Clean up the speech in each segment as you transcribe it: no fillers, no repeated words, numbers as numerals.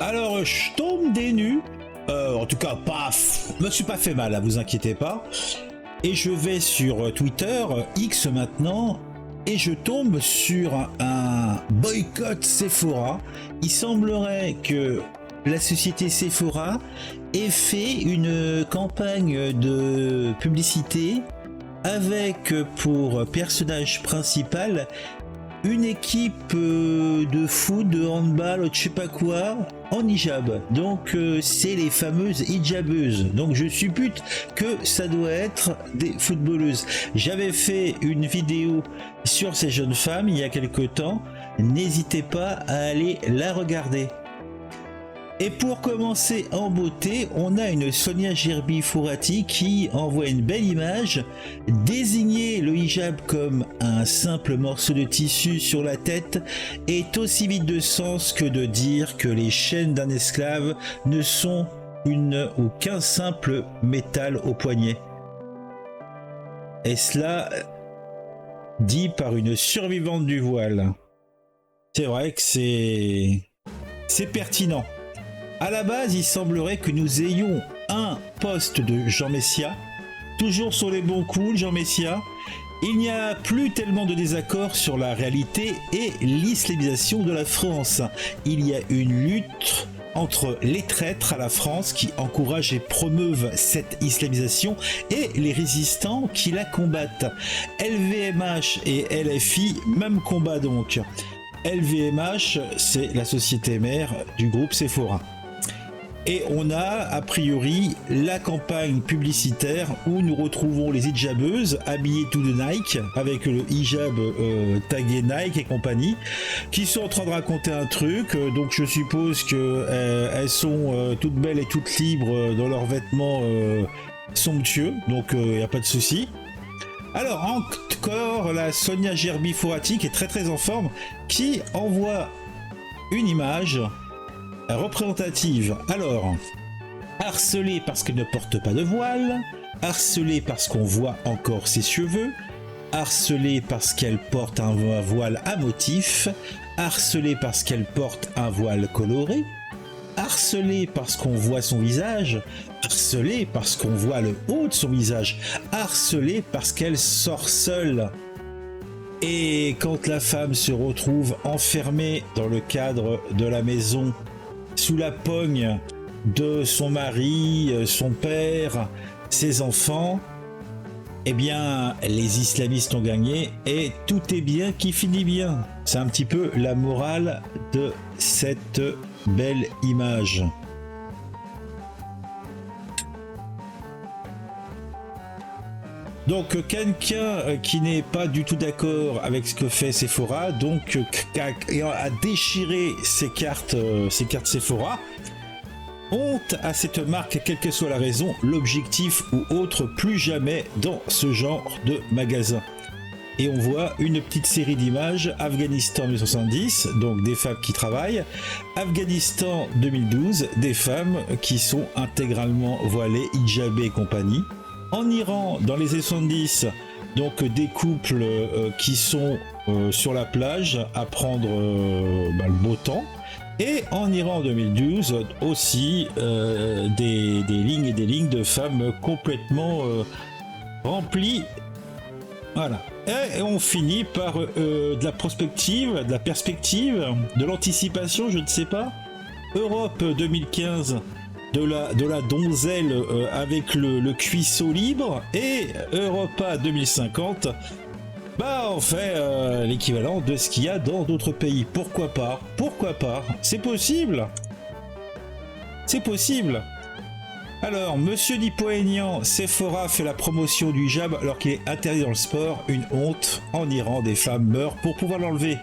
Alors, je tombe des nues. En tout cas, me suis pas fait mal, vous inquiétez pas. Et je vais sur Twitter, X maintenant, et je tombe sur un boycott Sephora. Il semblerait que la société Sephora ait fait une campagne de publicité avec pour personnage principal une équipe de foot, de handball, je sais pas quoi, en hijab. Donc c'est les fameuses hijabeuses. Donc je suppute que ça doit être des footballeuses. J'avais fait une vidéo sur ces jeunes femmes il y a quelque temps. N'hésitez pas à aller la regarder. Et pour commencer en beauté, on a une Sonia Gerbi-Fourati qui envoie une belle image. Désigner le hijab comme un simple morceau de tissu sur la tête est aussi vide de sens que de dire que les chaînes d'un esclave ne sont qu'un simple métal au poignet. Et cela dit par une survivante du voile. C'est vrai que c'est pertinent. À la base, il semblerait que nous ayons un poste de Jean Messia, toujours sur les bons coups, Jean Messia. Il n'y a plus tellement de désaccords sur la réalité et l'islamisation de la France. Il y a une lutte entre les traîtres à la France qui encouragent et promeuvent cette islamisation et les résistants qui la combattent. LVMH et LFI, même combat donc. LVMH, c'est la société mère du groupe Sephora. Et on a a priori la campagne publicitaire où nous retrouvons les hijabeuses habillées tout de Nike avec le hijab tagué Nike et compagnie qui sont en train de raconter un truc. Donc je suppose que elles sont toutes belles et toutes libres dans leurs vêtements somptueux, donc il n'y a pas de souci. Alors encore la Sonia Gerbi-Fourati qui est très en forme, qui envoie une image représentative. Alors, harcelée parce qu'elle ne porte pas de voile, harcelée parce qu'on voit encore ses cheveux, harcelée parce qu'elle porte un voile à motif, harcelée parce qu'elle porte un voile coloré, harcelée parce qu'on voit son visage, harcelée parce qu'on voit le haut de son visage, harcelée parce qu'elle sort seule. Et quand la femme se retrouve enfermée dans le cadre de la maison, sous la pogne de son mari, son père, ses enfants, eh bien, les islamistes ont gagné et tout est bien qui finit bien. C'est un petit peu la morale de cette belle image. Donc quelqu'un qui n'est pas du tout d'accord avec ce que fait Sephora, donc a déchiré ses cartes Sephora. Honte à cette marque, quelle que soit la raison, l'objectif ou autre, plus jamais dans ce genre de magasin. Et on voit une petite série d'images. Afghanistan 1970, donc des femmes qui travaillent. Afghanistan 2012, des femmes qui sont intégralement voilées, hijabées et compagnie. En Iran, dans les années 70, donc des couples qui sont sur la plage à prendre le beau temps. Et en Iran en 2012, aussi des lignes et des lignes de femmes complètement remplies. Voilà. Et on finit par de la prospective, de la perspective, de l'anticipation, je ne sais pas. Europe 2015. De la donzelle avec le cuisseau libre, et Europa 2050, on fait l'équivalent de ce qu'il y a dans d'autres pays. Pourquoi pas, c'est possible. Alors, monsieur Dupont-Aignan, Sephora fait la promotion du hijab alors qu'il est interdit dans le sport. Une honte. En Iran, des femmes meurent pour pouvoir l'enlever.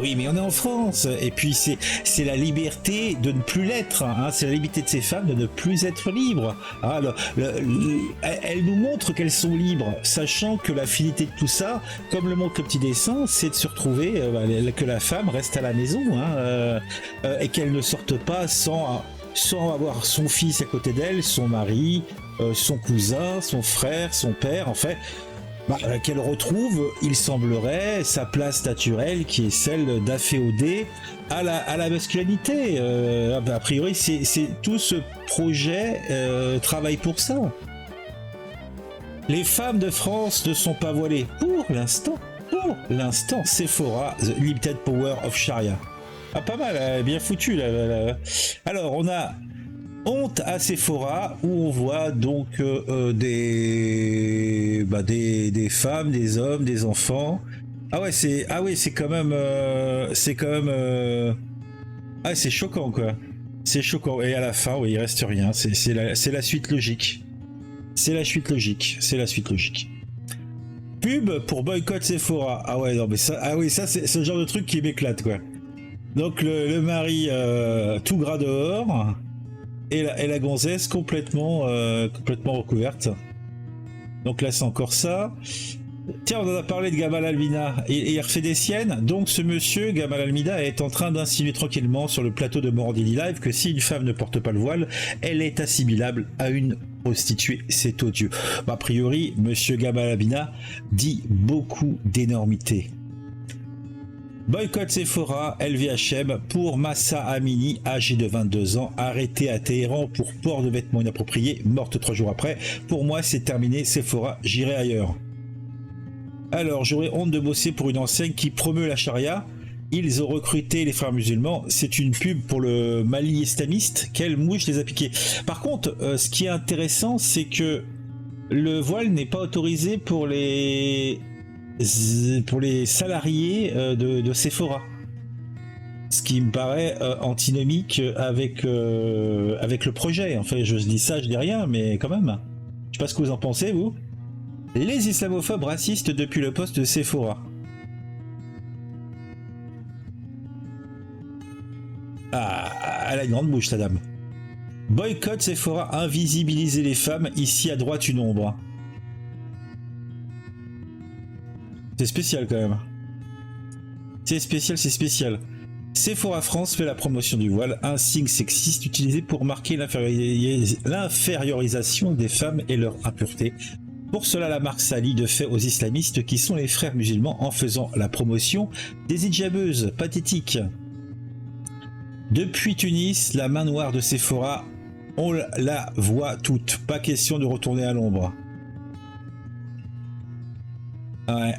Oui, mais on est en France, et puis c'est la liberté de ne plus l'être, hein. C'est la liberté de ces femmes de ne plus être libres. Ah, elles nous montrent qu'elles sont libres, sachant que la finalité de tout ça, comme le montre le petit dessin, c'est de se retrouver, que la femme reste à la maison, hein, et qu'elle ne sorte pas sans avoir son fils à côté d'elle, son mari, son cousin, son frère, son père, en fait. Qu'elle retrouve, il semblerait, sa place naturelle qui est celle d'afféoder à la masculinité. A priori, c'est tout ce projet travaille pour ça. Les femmes de France ne sont pas voilées pour l'instant. Pour l'instant, Sephora, The Limited Power of Sharia. Ah, pas mal, bien foutu là. Alors, on a honte à Sephora où on voit donc des femmes, des hommes, des enfants. C'est quand même c'est choquant quoi. C'est choquant et à la fin il reste rien. C'est la suite logique. C'est la suite logique. Pub pour boycott Sephora. Ça c'est ce genre de truc qui m'éclate quoi. Donc le mari tout gras dehors et la gonzesse complètement recouverte. Donc là c'est encore ça. Tiens, on en a parlé de Gamal Almina et il refait des siennes. Donc ce monsieur Gamal Almina est en train d'insinuer tranquillement sur le plateau de Morandini Live que si une femme ne porte pas le voile, elle est assimilable à une prostituée. C'est odieux. A priori, monsieur Gamal Almina dit beaucoup d'énormités. Boycott Sephora, LVHM pour Massa Amini, âgée de 22 ans, arrêtée à Téhéran pour port de vêtements inappropriés, morte 3 jours après. Pour moi, c'est terminé. Sephora, j'irai ailleurs. Alors, j'aurais honte de bosser pour une enseigne qui promeut la charia. Ils ont recruté les frères musulmans. C'est une pub pour le Mali islamiste. Quelle mouche les a piqués. Par contre, ce qui est intéressant, c'est que le voile n'est pas autorisé pour les salariés de Sephora. Ce qui me paraît antinomique avec le projet. Enfin, je dis ça, je dis rien, mais quand même. Je sais pas ce que vous en pensez, vous. Les islamophobes racistes depuis le poste de Sephora. Ah, elle a une grande bouche, la dame. Boycott Sephora, invisibiliser les femmes. Ici à droite, une ombre. C'est spécial quand même. C'est spécial. Sephora France fait la promotion du voile, un signe sexiste utilisé pour marquer l'infériorisation des femmes et leur impureté. Pour cela, la marque s'allie de fait aux islamistes qui sont les frères musulmans en faisant la promotion des hijabeuses. Pathétique. Depuis Tunis, la main noire de Sephora, on la voit toute. Pas question de retourner à l'ombre. Ouais.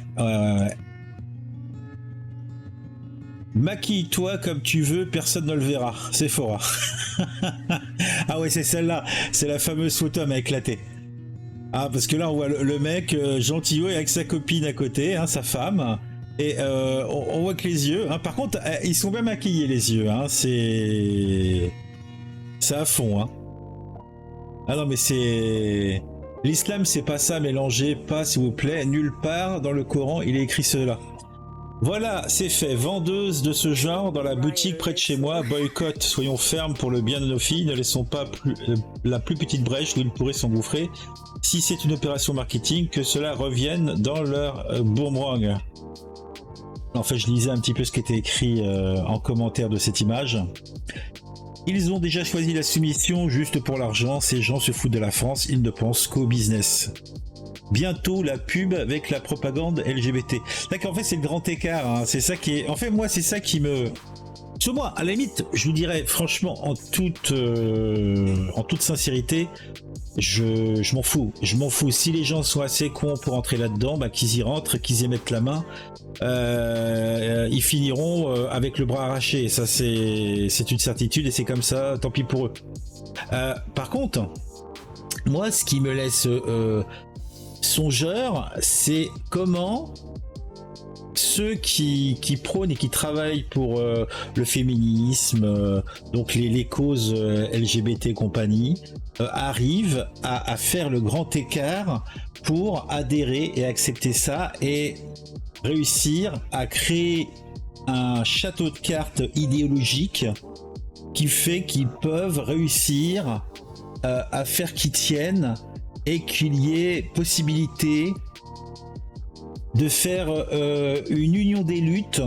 Maquille-toi comme tu veux, personne ne le verra. Sephora. Ah ouais, c'est celle-là. C'est la fameuse photo à m'éclater. Ah, parce que là, on voit le mec gentillo avec sa copine à côté, sa femme. Et on voit que les yeux... par contre, ils sont bien maquillés, les yeux. C'est à fond. Ah non, mais c'est... L'islam, c'est pas ça, mélangez pas, s'il vous plaît. Nulle part dans le Coran, il est écrit cela. Voilà, c'est fait. Vendeuse de ce genre dans la boutique près de chez moi. Boycott. Soyons fermes pour le bien de nos filles. Ne laissons pas la plus petite brèche où ils pourraient s'engouffrer. Si c'est une opération marketing, que cela revienne dans leur boomerang. En fait, je lisais un petit peu ce qui était écrit en commentaire de cette image. Ils ont déjà choisi la soumission juste pour l'argent. Ces gens se foutent de la France. Ils ne pensent qu'au business. Bientôt la pub avec la propagande LGBT. D'accord, en fait c'est le grand écart. C'est ça qui est. En fait moi c'est ça qui me. Sur moi, à la limite, je vous dirais franchement en toute sincérité, je m'en fous. Je m'en fous. Si les gens sont assez cons pour entrer là-dedans, qu'ils y rentrent, qu'ils y mettent la main. Ils finiront avec le bras arraché. Ça c'est une certitude et c'est comme ça. Tant pis pour eux. Par contre, moi ce qui me laisse songeur, c'est comment ceux qui prônent et qui travaillent pour le féminisme, donc les causes LGBT et compagnie, arrivent à faire le grand écart pour adhérer et accepter ça et réussir à créer un château de cartes idéologique qui fait qu'ils peuvent réussir à faire qu'ils tiennent et qu'il y ait possibilité de faire une union des luttes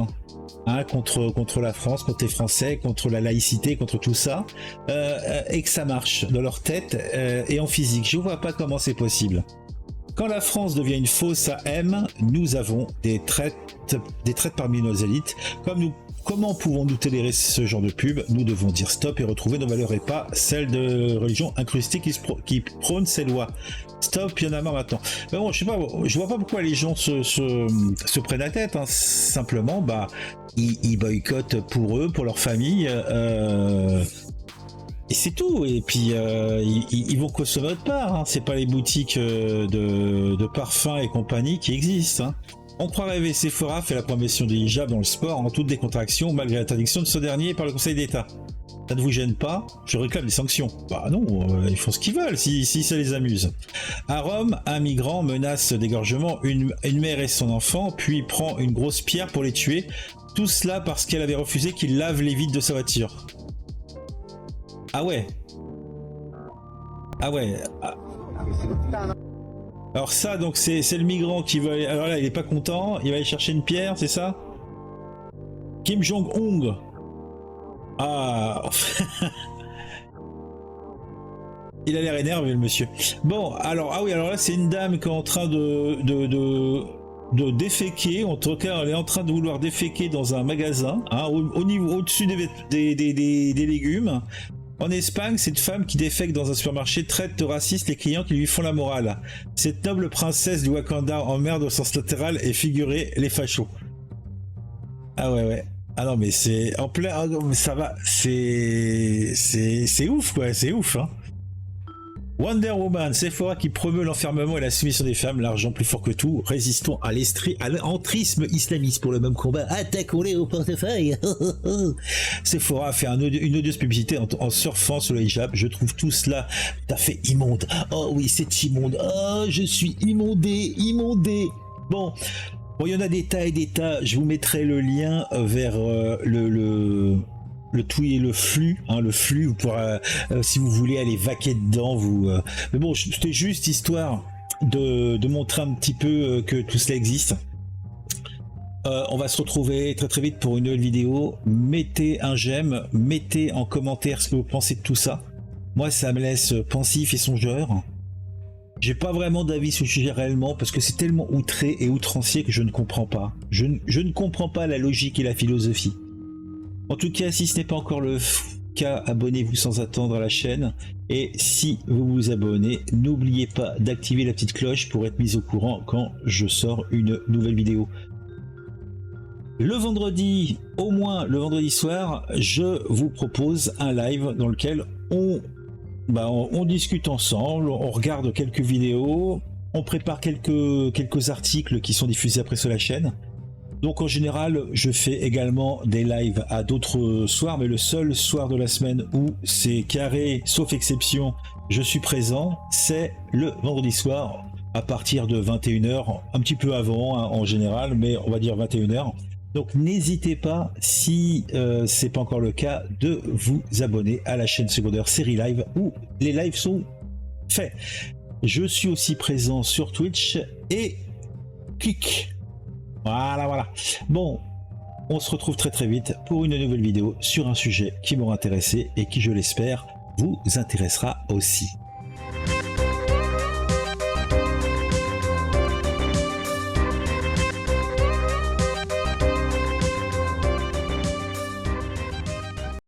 contre la France, contre les Français, contre la laïcité, contre tout ça, et que ça marche dans leur tête et en physique. Je vois pas comment c'est possible. Quand la France devient une fosse à M, nous avons des traites parmi nos élites. Comment pouvons-nous tolérer ce genre de pub? Nous devons dire stop et retrouver nos valeurs et pas celles de religion incrustée qui prône ces lois. Stop, il y en a marre maintenant. Mais bon, je sais pas, je vois pas pourquoi les gens se prennent la tête. Hein. Simplement, bah, ils boycottent pour eux, pour leur famille. Et c'est tout. Et puis ils vont consommer autre part. Hein. C'est pas les boutiques de parfums et compagnie qui existent. Hein. On croit rêver. Sephora fait la promotion du hijab dans le sport en toute décontraction malgré l'interdiction de ce dernier par le Conseil d'État. Ça ne vous gêne pas? Je réclame des sanctions. Bah non, ils font ce qu'ils veulent si ça les amuse. À Rome, un migrant menace d'égorgement une mère et son enfant, puis prend une grosse pierre pour les tuer. Tout cela parce qu'elle avait refusé qu'il lave les vitres de sa voiture. Ah ouais. Ah ouais. Ah. Alors ça, donc c'est le migrant qui va... Alors là, il est pas content, il va aller chercher une pierre, c'est ça? Kim Jong-un. Ah... Il a l'air énervé, le monsieur. Bon, alors... Ah oui, alors là, c'est une dame qui est en train de déféquer. En tout cas, elle est en train de vouloir déféquer dans un magasin, hein, au-dessus des légumes. En Espagne, cette femme qui défèque dans un supermarché traite de racistes les clients qui lui font la morale. Cette noble princesse du Wakanda emmerde au sens latéral et figuré les fachos. Ah ouais. Ah non mais c'est en plein... Ça va, c'est ouf quoi, c'est ouf hein. Wonder Woman, Sephora qui promeut l'enfermement et la soumission des femmes, l'argent plus fort que tout, résistons à l'entrisme islamiste pour le même combat, attaquons-les au portefeuille. Sephora a fait une odieuse publicité en surfant sur le hijab, je trouve tout cela tout à fait immonde. Oh oui, c'est immonde, oh je suis immondé. Bon, il y en a des tas et des tas, je vous mettrai le lien vers le tweet et le flux, vous pourrez, si vous voulez aller vaquer dedans, mais bon, c'était juste histoire de montrer un petit peu que tout cela existe. On va se retrouver très très vite pour une nouvelle vidéo. Mettez un j'aime, mettez en commentaire ce que vous pensez de tout ça. Moi, ça me laisse pensif et songeur. J'ai pas vraiment d'avis sur le sujet réellement parce que c'est tellement outré et outrancier que je ne comprends pas. Je ne comprends pas la logique et la philosophie. En tout cas, si ce n'est pas encore le cas, abonnez-vous sans attendre à la chaîne. Et si vous vous abonnez, n'oubliez pas d'activer la petite cloche pour être mis au courant quand je sors une nouvelle vidéo. Le vendredi, au moins le vendredi soir, je vous propose un live dans lequel on discute ensemble, on regarde quelques vidéos, on prépare quelques articles qui sont diffusés après sur la chaîne. Donc en général, je fais également des lives à d'autres soirs, mais le seul soir de la semaine où c'est carré, sauf exception, je suis présent, c'est le vendredi soir à partir de 21h, un petit peu avant en général, mais on va dire 21h. Donc n'hésitez pas, si c'est pas encore le cas, de vous abonner à la chaîne secondaire Série Live où les lives sont faits. Je suis aussi présent sur Twitch et Kik. Voilà. Bon, on se retrouve très très vite pour une nouvelle vidéo sur un sujet qui m'aura intéressé et qui, je l'espère, vous intéressera aussi.